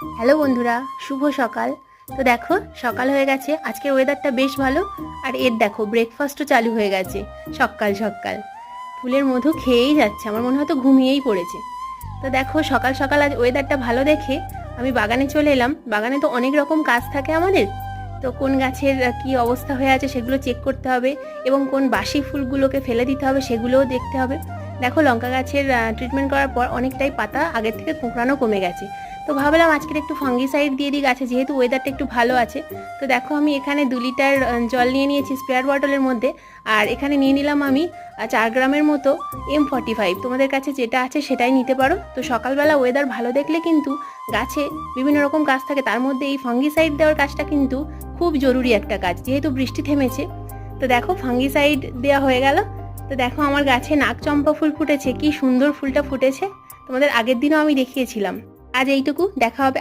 Hello বন্ধুরা, শুভ সকাল। তো দেখো সকাল হয়ে গেছে, আজকের ওয়েদারটা বেশ ভালো। আর এর দেখো ব্রেকফাস্টও চালু হয়ে গেছে। সকাল সকাল ফুলের মধু খেয়েই যাচ্ছে, আমার মনে হয় তো ঘুমিয়েই পড়েছে। তো দেখো সকাল সকাল আজ ওয়েদারটা ভালো দেখে আমি বাগানে চলে এলাম। বাগানে তো অনেক রকম কাজ থাকে আমাদের, তো কোন গাছের কি অবস্থা হয়ে আছে সেগুলো চেক করতে হবে, এবং কোন বাসি ফুলগুলোকে ফেলে দিতে হবে সেগুলোও দেখতে হবে। দেখো লঙ্কা গাছের ট্রিটমেন্ট করার পর অনেকটাই পাতা আগের থেকে কোঁকড়ানো কমে গেছে। তো ভাবলাম আজকের একটু ফাঙ্গিসাইড দিয়ে দিই গাছে, যেহেতু ওয়েদারটা একটু ভালো আছে। তো দেখো আমি এখানে 2 লিটার জল নিয়ে নিয়েছি স্প্রেয়ার বটলের মধ্যে। আর এখানে নিয়ে নিলাম আমি 4 গ্রামের মতো M45। তোমাদের কাছে যেটা আছে সেটাই নিতে পারো। তো সকালবেলা ওয়েদার ভালো দেখলে কিন্তু গাছে বিভিন্ন রকম কাজ থাকে, তার মধ্যে এই ফাঙ্গিসাইড দেওয়ার কাজটা কিন্তু খুব জরুরি একটা কাজ, যেহেতু বৃষ্টি থেমেছে। তো দেখো ফাঙ্গিসাইড দেওয়া হয়ে গেল। তো দেখো আমার গাছে নাগ চম্পা ফুল ফুটেছে, কি সুন্দর ফুলটা ফুটেছে। তোমাদের আগের দিনও আমি দেখিয়েছিলাম। আজ এইটুকু, দেখা হবে